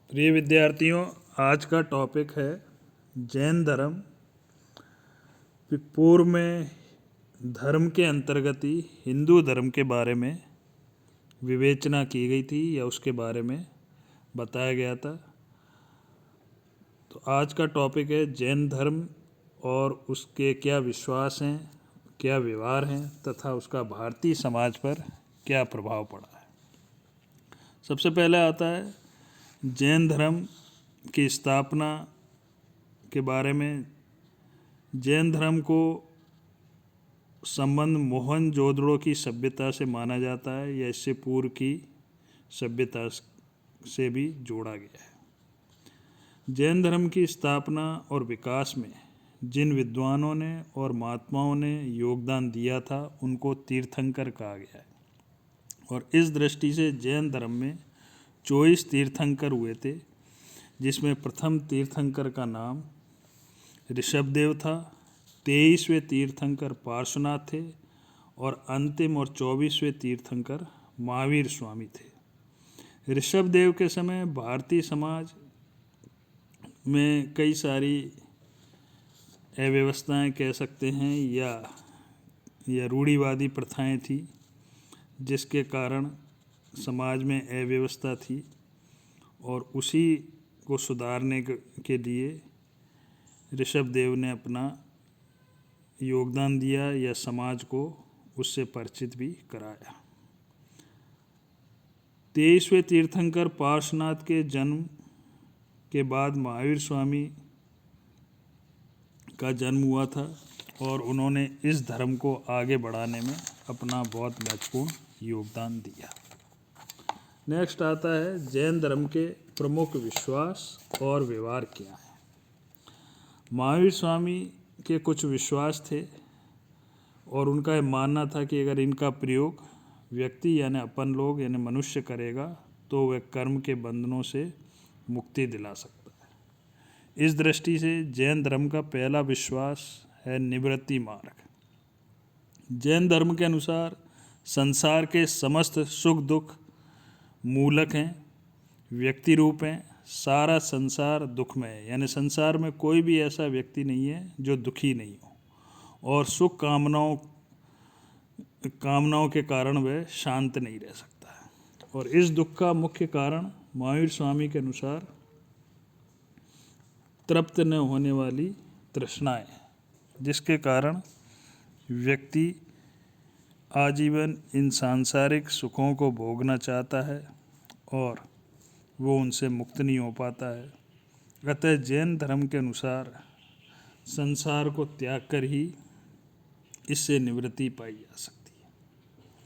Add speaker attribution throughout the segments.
Speaker 1: प्रिय विद्यार्थियों, आज का टॉपिक है जैन धर्म। पूर्व में धर्म के अंतर्गत ही हिंदू धर्म के बारे में विवेचना की गई थी या उसके बारे में बताया गया था। तो आज का टॉपिक है जैन धर्म और उसके क्या विश्वास हैं, क्या व्यवहार हैं तथा उसका भारतीय समाज पर क्या प्रभाव पड़ा है। सबसे पहले आता है जैन धर्म की स्थापना के बारे में। जैन धर्म को संबंध मोहनजोदड़ो की सभ्यता से माना जाता है या इससे पूर्व की सभ्यता से भी जोड़ा गया है। जैन धर्म की स्थापना और विकास में जिन विद्वानों ने और महात्माओं ने योगदान दिया था उनको तीर्थंकर कहा गया है। और इस दृष्टि से जैन धर्म में 24 तीर्थंकर हुए थे, जिसमें प्रथम तीर्थंकर का नाम ऋषभदेव था, 23वें तीर्थंकर पार्श्वनाथ थे और अंतिम और 24वें तीर्थंकर महावीर स्वामी थे। ऋषभदेव के समय भारतीय समाज में कई सारी अव्यवस्थाएं कह सकते हैं या रूढ़िवादी प्रथाएं थी, जिसके कारण समाज में अव्यवस्था थी और उसी को सुधारने के लिए ऋषभदेव ने अपना योगदान दिया या समाज को उससे परिचित भी कराया। 23वें तीर्थंकर पार्श्वनाथ के जन्म के बाद महावीर स्वामी का जन्म हुआ था और उन्होंने इस धर्म को आगे बढ़ाने में अपना बहुत महत्वपूर्ण योगदान दिया। नेक्स्ट आता है जैन धर्म के प्रमुख विश्वास और व्यवहार क्या है। महावीर स्वामी के कुछ विश्वास थे और उनका यह मानना था कि अगर इनका प्रयोग व्यक्ति यानी अपन लोग यानी मनुष्य करेगा तो वह कर्म के बंधनों से मुक्ति दिला सकता है। इस दृष्टि से जैन धर्म का पहला विश्वास है निवृत्ति मार्ग। जैन धर्म के अनुसार संसार के समस्त सुख दुख मूलक हैं, व्यक्ति रूप हैं। सारा संसार दुखमय है, यानी संसार में कोई भी ऐसा व्यक्ति नहीं है जो दुखी नहीं हो और सुख कामनाओं के कारण वह शांत नहीं रह सकता है। और इस दुख का मुख्य कारण महावीर स्वामी के अनुसार तृप्त न होने वाली तृष्णाएं, जिसके कारण व्यक्ति आजीवन इन सांसारिक सुखों को भोगना चाहता है और वो उनसे मुक्त नहीं हो पाता है। अतः जैन धर्म के अनुसार संसार को त्याग कर ही इससे निवृत्ति पाई जा सकती है।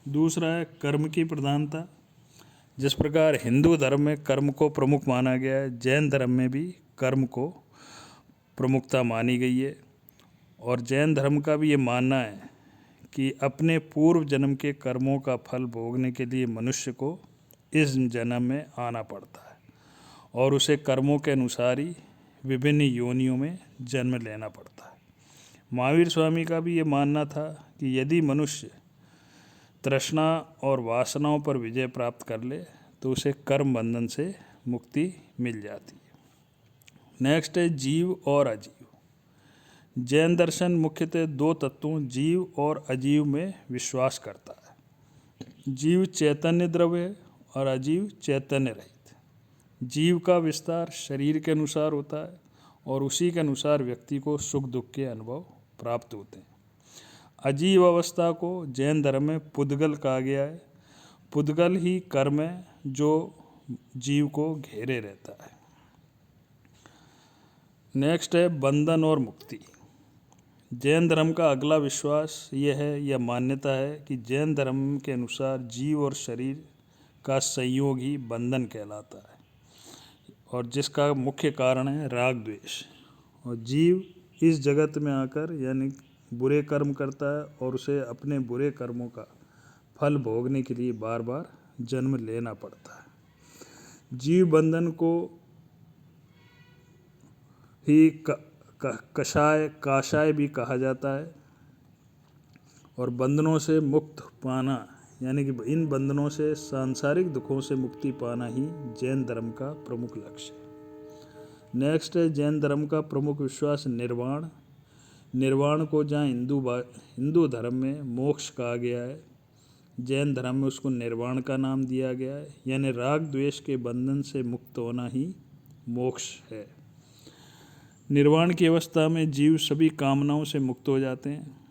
Speaker 1: दूसरा है कर्म की प्रधानता। जिस प्रकार हिंदू धर्म में कर्म को प्रमुख माना गया है, जैन धर्म में भी कर्म को प्रमुखता मानी गई है। और जैन धर्म का भी ये मानना है कि अपने पूर्व जन्म के कर्मों का फल भोगने के लिए मनुष्य को इस जन्म में आना पड़ता है और उसे कर्मों के अनुसार ही विभिन्न योनियों में जन्म लेना पड़ता है। महावीर स्वामी का भी ये मानना था कि यदि मनुष्य तृष्णा और वासनाओं पर विजय प्राप्त कर ले तो उसे कर्म बंधन से मुक्ति मिल जाती है। नेक्स्ट है जीव और अजीव। जैन दर्शन मुख्यतः दो तत्वों जीव और अजीव में विश्वास करता है। जीव चैतन्य द्रव्य है और अजीव चैतन्य रहित। जीव का विस्तार शरीर के अनुसार होता है और उसी के अनुसार व्यक्ति को सुख दुख के अनुभव प्राप्त होते हैं। अजीव अवस्था को जैन धर्म में पुद्गल कहा गया है। पुद्गल ही कर्म है जो जीव को घेरे रहता है। नेक्स्ट है बंधन और मुक्ति। जैन धर्म का अगला विश्वास यह है या मान्यता है कि जैन धर्म के अनुसार जीव और शरीर का संयोग ही बंधन कहलाता है और जिसका मुख्य कारण है राग द्वेष। और जीव इस जगत में आकर यानी बुरे कर्म करता है और उसे अपने बुरे कर्मों का फल भोगने के लिए बार बार जन्म लेना पड़ता है। जीव बंधन को ही काषाय भी कहा जाता है और बंधनों से मुक्त पाना यानी कि इन बंधनों से सांसारिक दुखों से मुक्ति पाना ही जैन धर्म का प्रमुख लक्ष्य है। नेक्स्ट है जैन धर्म का प्रमुख विश्वास निर्वाण। निर्वाण को जहाँ हिंदू धर्म में मोक्ष कहा गया है, जैन धर्म में उसको निर्वाण का नाम दिया गया है, यानी राग द्वेष के बंधन से मुक्त होना ही मोक्ष है। निर्वाण की अवस्था में जीव सभी कामनाओं से मुक्त हो जाते हैं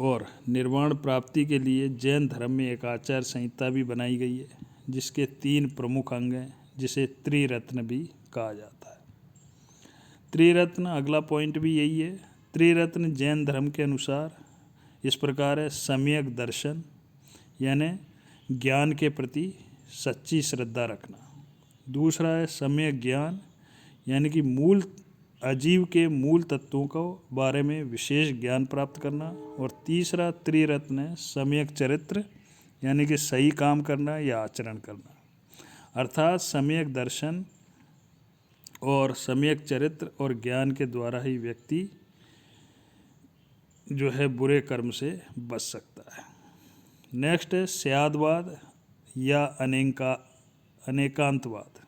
Speaker 1: और निर्वाण प्राप्ति के लिए जैन धर्म में एक आचार संहिता भी बनाई गई है, जिसके 3 प्रमुख अंग हैं, जिसे त्रिरत्न भी कहा जाता है। त्रिरत्न, अगला पॉइंट भी यही है। त्रिरत्न जैन धर्म के अनुसार इस प्रकार है: सम्यक दर्शन, यानी ज्ञान के प्रति सच्ची श्रद्धा रखना। दूसरा है सम्यक ज्ञान, यानी कि अजीव के मूल तत्वों को बारे में विशेष ज्ञान प्राप्त करना। और तीसरा त्रिरत्न है सम्यक चरित्र, यानी कि सही काम करना या आचरण करना। अर्थात सम्यक दर्शन और सम्यक चरित्र और ज्ञान के द्वारा ही व्यक्ति जो है बुरे कर्म से बच सकता है। नेक्स्ट है स्यादवाद या अनेकांतवाद।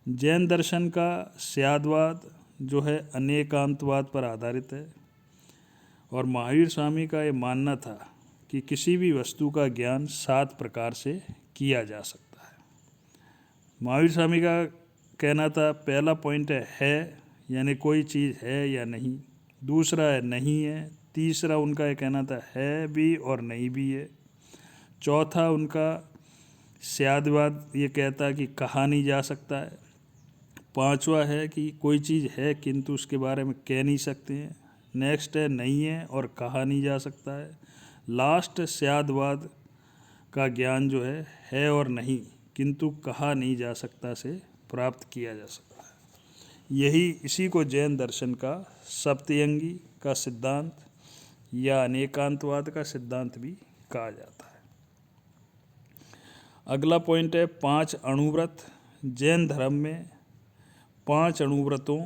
Speaker 1: जैन दर्शन का स्यादवाद जो है अनेकांतवाद पर आधारित है और महावीर स्वामी का ये मानना था कि किसी भी वस्तु का ज्ञान 7 प्रकार से किया जा सकता है। महावीर स्वामी का कहना था, पहला पॉइंट है यानी कोई चीज़ है या नहीं। दूसरा है नहीं है। तीसरा उनका ये कहना था है भी और नहीं भी है। चौथा उनका स्यादवाद ये कहता है कि कहा नहीं जा सकता है। पांचवा है कि कोई चीज़ है किंतु उसके बारे में कह नहीं सकते हैं। नेक्स्ट है नहीं है और कहा नहीं जा सकता है। लास्ट स्यादवाद का ज्ञान जो है और नहीं किंतु कहा नहीं जा सकता से प्राप्त किया जा सकता है। इसी को जैन दर्शन का सप्तयंगी का सिद्धांत या अनेकांतवाद का सिद्धांत भी कहा जाता है। अगला पॉइंट है 5 अणुव्रत। जैन धर्म में 5 अणुव्रतों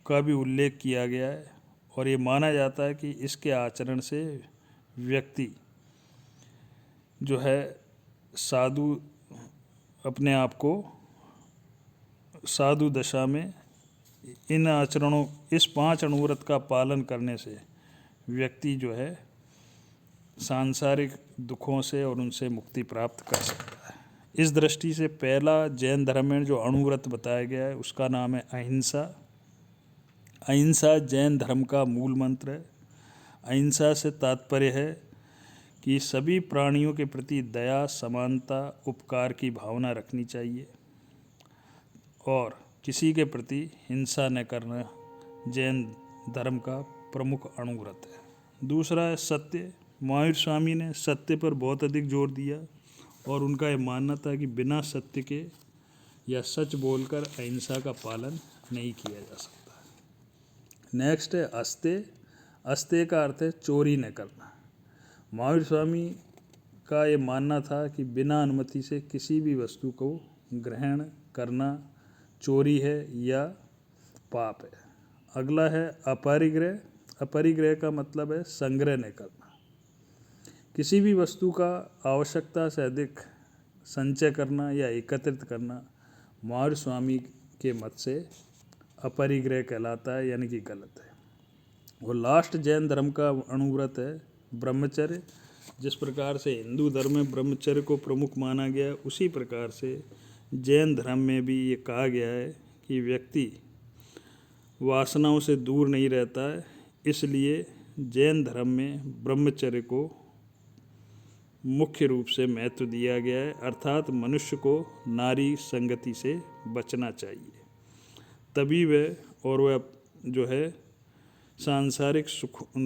Speaker 1: का भी उल्लेख किया गया है और ये माना जाता है कि इसके आचरण से व्यक्ति जो है साधु अपने आप को साधु दशा में इस 5 अणुव्रत का पालन करने से व्यक्ति जो है सांसारिक दुखों से और उनसे मुक्ति प्राप्त कर सकता है। इस दृष्टि से पहला जैन धर्म में जो अणुव्रत बताया गया है उसका नाम है अहिंसा। अहिंसा जैन धर्म का मूल मंत्र है। अहिंसा से तात्पर्य है कि सभी प्राणियों के प्रति दया, समानता, उपकार की भावना रखनी चाहिए और किसी के प्रति हिंसा न करना जैन धर्म का प्रमुख अणुव्रत है। दूसरा है सत्य। महावीर स्वामी ने सत्य पर बहुत अधिक जोर दिया और उनका यह मानना था कि बिना सत्य के या सच बोलकर अहिंसा का पालन नहीं किया जा सकता। नेक्स्ट है अस्तेय। अस्तेय का अर्थ है चोरी न करना। महावीर स्वामी का ये मानना था कि बिना अनुमति से किसी भी वस्तु को ग्रहण करना चोरी है या पाप है। अगला है अपरिग्रह। अपरिग्रह का मतलब है संग्रह न करना। किसी भी वस्तु का आवश्यकता से अधिक संचय करना या एकत्रित करना महावीर स्वामी के मत से अपरिग्रह कहलाता है, यानी कि गलत है। और लास्ट जैन धर्म का अणुव्रत है ब्रह्मचर्य। जिस प्रकार से हिंदू धर्म में ब्रह्मचर्य को प्रमुख माना गया है, उसी प्रकार से जैन धर्म में भी ये कहा गया है कि व्यक्ति वासनाओं से दूर नहीं रहता है। इसलिए जैन धर्म में ब्रह्मचर्य को मुख्य रूप से महत्व दिया गया है, अर्थात मनुष्य को नारी संगति से बचना चाहिए, तभी वह जो है सांसारिक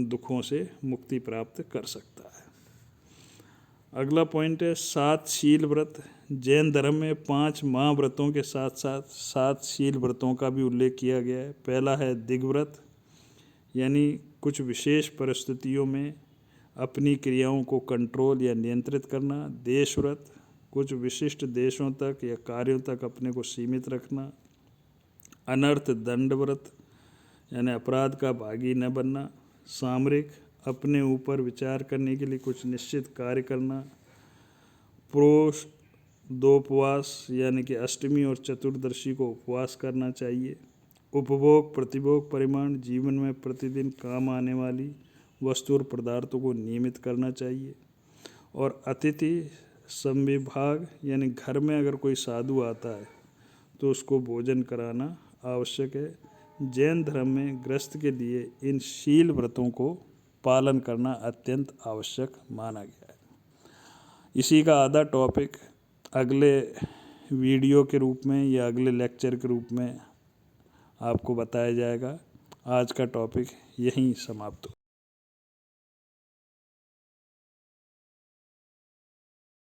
Speaker 1: दुखों से मुक्ति प्राप्त कर सकता है। अगला पॉइंट है 7 शील व्रत। जैन धर्म में 5 महाव्रतों के साथ साथ 7 शील व्रतों का भी उल्लेख किया गया है। पहला है दिग्व्रत, यानी कुछ विशेष परिस्थितियों में अपनी क्रियाओं को कंट्रोल या नियंत्रित करना। देशव्रत, कुछ विशिष्ट देशों तक या कार्यों तक अपने को सीमित रखना। अनर्थ दंड व्रत, यानी अपराध का भागी न बनना। सामरिक, अपने ऊपर विचार करने के लिए कुछ निश्चित कार्य करना। प्रोष दोपवास यानी कि अष्टमी और चतुर्दशी को उपवास करना चाहिए। उपभोग प्रतिभोग परिमाण जीवन में प्रतिदिन काम आने वाली वस्तु और पदार्थों को नियमित करना चाहिए। और अतिथि संविभाग यानी घर में अगर कोई साधु आता है तो उसको भोजन कराना आवश्यक है। जैन धर्म में गृहस्थ के लिए इन शील व्रतों को पालन करना अत्यंत आवश्यक माना गया है। इसी का आधा टॉपिक अगले वीडियो के रूप में या अगले लेक्चर के रूप में आपको बताया जाएगा। आज का टॉपिक यहीं समाप्त हो।